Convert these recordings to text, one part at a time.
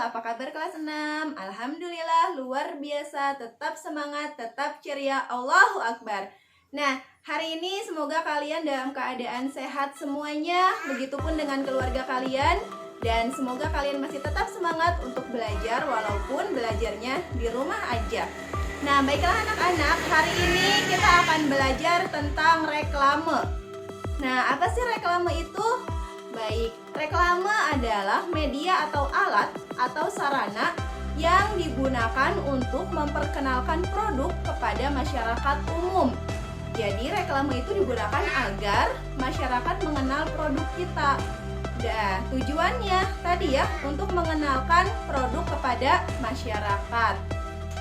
apa kabar kelas 6? Alhamdulillah, luar biasa, tetap semangat, tetap ceria, Allahu Akbar. Nah, hari ini semoga kalian dalam keadaan sehat semuanya, begitupun dengan keluarga kalian, dan semoga kalian masih tetap semangat untuk belajar walaupun belajarnya di rumah aja. Nah, baiklah anak-anak, hari ini kita akan belajar tentang reklame. Nah, apa sih reklame itu? Baik, reklame adalah media atau alat atau sarana yang digunakan untuk memperkenalkan produk kepada masyarakat umum. Jadi reklame itu digunakan agar masyarakat mengenal produk kita. Dan tujuannya tadi ya, untuk mengenalkan produk kepada masyarakat.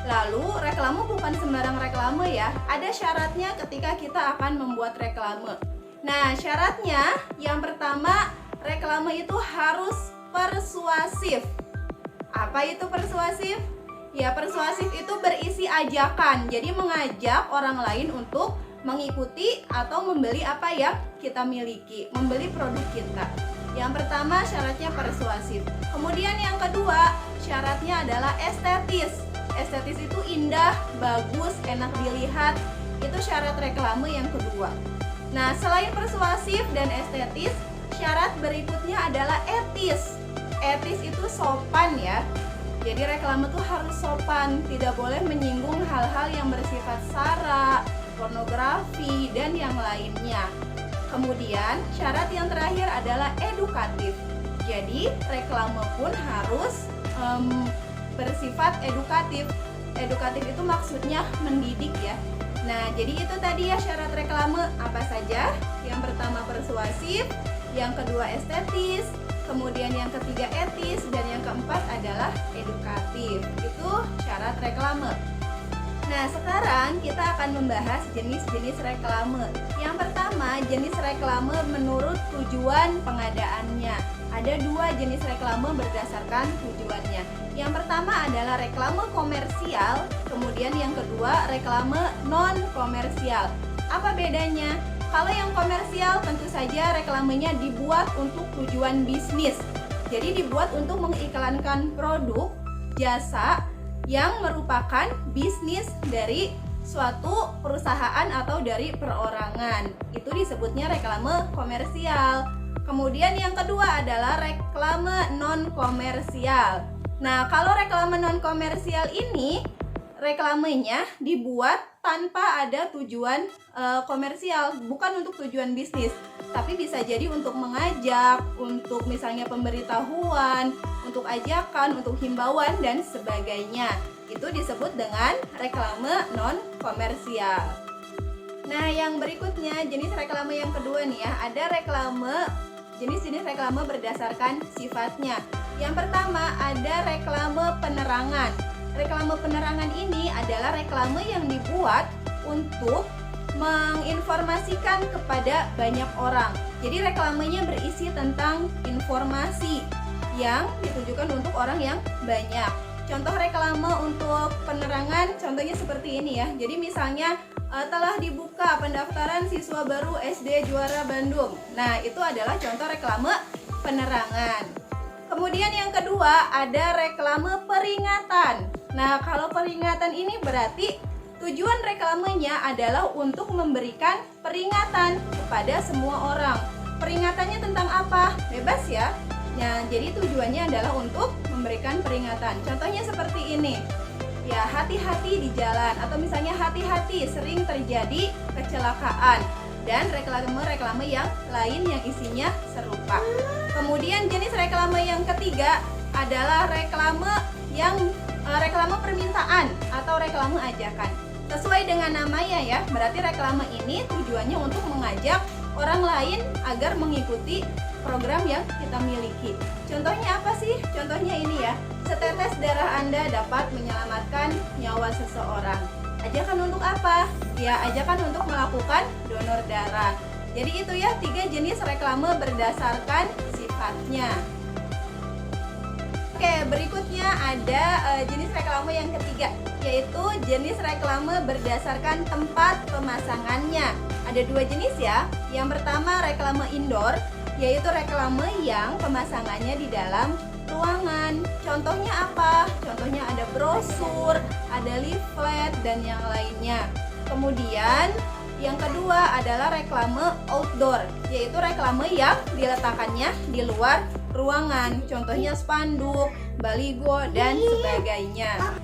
Lalu reklame bukan sembarang reklame ya, ada syaratnya ketika kita akan membuat reklame. Nah, syaratnya yang pertama, reklame itu harus persuasif. Apa itu persuasif? Ya, persuasif itu berisi ajakan. Jadi mengajak orang lain untuk mengikuti atau membeli apa yang kita miliki, membeli produk kita. Yang pertama syaratnya persuasif. Kemudian yang kedua, syaratnya adalah estetis. Estetis itu indah, bagus, enak dilihat. Itu syarat reklame yang kedua. Nah, selain persuasif dan estetis, syarat berikutnya adalah etis. Etis itu sopan ya. Jadi reklame tuh harus sopan, tidak boleh menyinggung hal-hal yang bersifat sara, pornografi, dan yang lainnya. Kemudian, syarat yang terakhir adalah edukatif. Jadi, reklame pun harus bersifat edukatif. Edukatif itu maksudnya mendidik ya. Nah, jadi itu tadi ya syarat reklame. Apa saja? Yang pertama persuasif, yang kedua estetis, kemudian yang ketiga etis, dan yang keempat adalah edukatif. Itu syarat reklame. Nah, sekarang kita akan membahas jenis-jenis reklame. Yang pertama, jenis reklame menurut tujuan pengadaannya. Ada dua jenis reklame berdasarkan tujuannya. Yang pertama adalah reklame komersial, kemudian yang kedua reklame non-komersial. Apa bedanya? Kalau yang komersial tentu saja reklamenya dibuat untuk tujuan bisnis. Jadi dibuat untuk mengiklankan produk, jasa yang merupakan bisnis dari suatu perusahaan atau dari perorangan. Itu disebutnya reklame komersial. Kemudian yang kedua adalah reklame non-komersial. Nah, kalau reklame non-komersial ini, reklamenya dibuat tanpa ada tujuan komersial, bukan untuk tujuan bisnis, tapi bisa jadi untuk mengajak, untuk misalnya pemberitahuan, untuk ajakan, untuk himbauan, dan sebagainya. Itu disebut dengan reklame non-komersial. Nah, yang berikutnya jenis reklame yang kedua nih ya, ada jenis-jenis reklame berdasarkan sifatnya. Yang pertama ada reklame penerangan. Reklame penerangan ini adalah reklame yang dibuat untuk menginformasikan kepada banyak orang. Jadi reklamenya berisi tentang informasi yang ditujukan untuk orang yang banyak. Contoh reklame untuk penerangan, contohnya seperti ini ya. Jadi misalnya telah dibuka pendaftaran siswa baru SD Juara Bandung. Nah, itu adalah contoh reklame penerangan. Kemudian yang kedua ada reklame peringatan. Nah, kalau peringatan ini berarti tujuan reklamenya adalah untuk memberikan peringatan kepada semua orang. Peringatannya tentang apa? Bebas ya. Nah, jadi tujuannya adalah untuk memberikan peringatan. Contohnya seperti ini. Ya, hati-hati di jalan, atau misalnya hati-hati sering terjadi kecelakaan, dan reklame-reklame yang lain yang isinya serupa. Kemudian jenis reklame yang ketiga adalah reklame permintaan atau reklame ajakan. Sesuai dengan namanya ya, berarti reklame ini tujuannya untuk mengajak orang lain agar mengikuti program yang kita miliki. Contohnya apa sih? Contohnya ini ya, setetes darah Anda dapat menyelamatkan nyawa seseorang. Ajakan untuk apa? Ya, ajakan untuk melakukan donor darah. Jadi itu ya 3 jenis reklame berdasarkan sifatnya. Oke, berikutnya ada jenis reklame yang ketiga, yaitu jenis reklame berdasarkan tempat pemasangannya. Ada 2 jenis ya. Yang pertama reklame indoor, yaitu reklame yang pemasangannya di dalam ruangan. Contohnya apa? Contohnya ada brosur, ada leaflet, dan yang lainnya. Kemudian yang kedua adalah reklame outdoor, yaitu reklame yang diletakkannya di luar ruangan. Contohnya spanduk, baligo, dan sebagainya.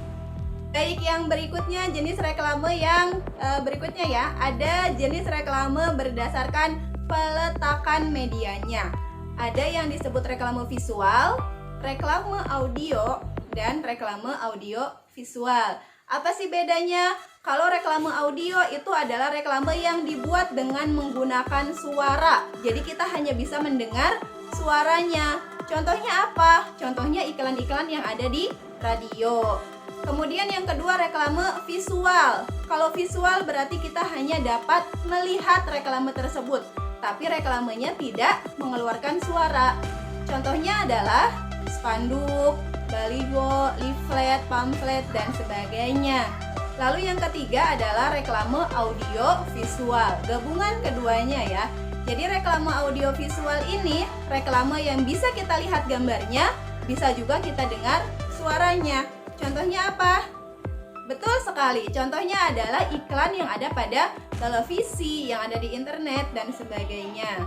Baik, yang berikutnya jenis reklame yang berikutnya ya. Ada jenis reklame berdasarkan peletakan medianya. Ada yang disebut reklame visual, reklame audio, dan reklame audio visual. Apa sih bedanya? Kalau reklame audio itu adalah reklame yang dibuat dengan menggunakan suara. Jadi kita hanya bisa mendengar suaranya. Contohnya apa? Contohnya iklan-iklan yang ada di radio. Kemudian yang kedua reklame visual. Kalau visual berarti kita hanya dapat melihat reklame tersebut, tapi reklamenya tidak mengeluarkan suara. Contohnya adalah spanduk, baligo, leaflet, pamflet, dan sebagainya. Lalu yang ketiga adalah reklame audio visual. Gabungan keduanya ya. Jadi reklame audio visual ini reklame yang bisa kita lihat gambarnya, bisa juga kita dengar suaranya. Contohnya apa? Betul sekali. Contohnya adalah iklan yang ada pada televisi, yang ada di internet, dan sebagainya.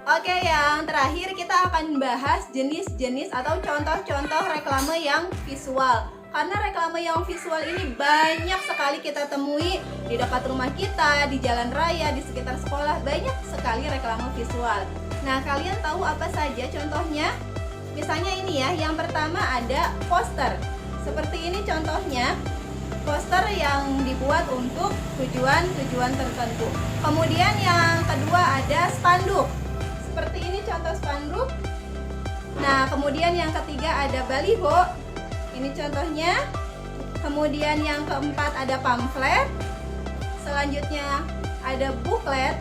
Oke, yang terakhir kita akan bahas jenis-jenis atau contoh-contoh reklame yang visual. Karena reklame yang visual ini banyak sekali kita temui di dekat rumah kita, di jalan raya, di sekitar sekolah, banyak sekali reklame visual. Nah, kalian tahu apa saja contohnya? Misalnya ini ya, yang pertama ada poster. Seperti ini contohnya, poster yang dibuat untuk tujuan-tujuan tertentu. Kemudian yang kedua ada spanduk. Seperti ini contoh spanduk. Nah, kemudian yang ketiga ada baliho. Ini contohnya. Kemudian yang keempat ada pamflet. Selanjutnya ada buklet.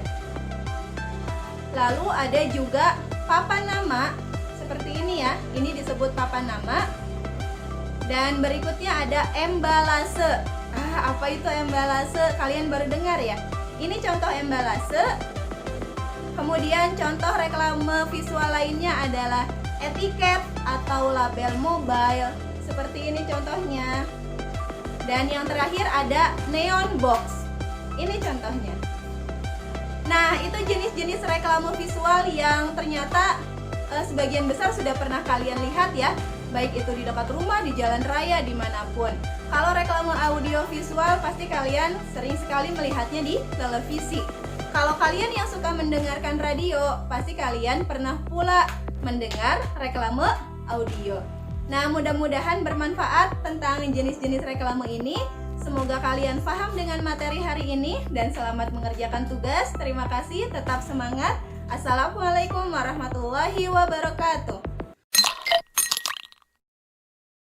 Lalu ada juga papan nama. Seperti ini ya. Ini disebut papan nama. Dan berikutnya ada embalase. Apa itu embalase? Kalian baru dengar ya? Ini contoh embalase. Kemudian contoh reklame visual lainnya adalah etiket atau label mobile. Seperti ini contohnya. Dan yang terakhir ada neon box. Ini contohnya. Nah, itu jenis-jenis reklame visual yang ternyata sebagian besar sudah pernah kalian lihat ya. Baik itu di dekat rumah, di jalan raya, dimanapun. Kalau reklame audio visual pasti kalian sering sekali melihatnya di televisi. Kalau kalian yang suka mendengarkan radio, pasti kalian pernah pula mendengar reklame audio. Nah, mudah-mudahan bermanfaat tentang jenis-jenis reklame ini. Semoga kalian paham dengan materi hari ini dan selamat mengerjakan tugas. Terima kasih, tetap semangat. Assalamualaikum warahmatullahi wabarakatuh.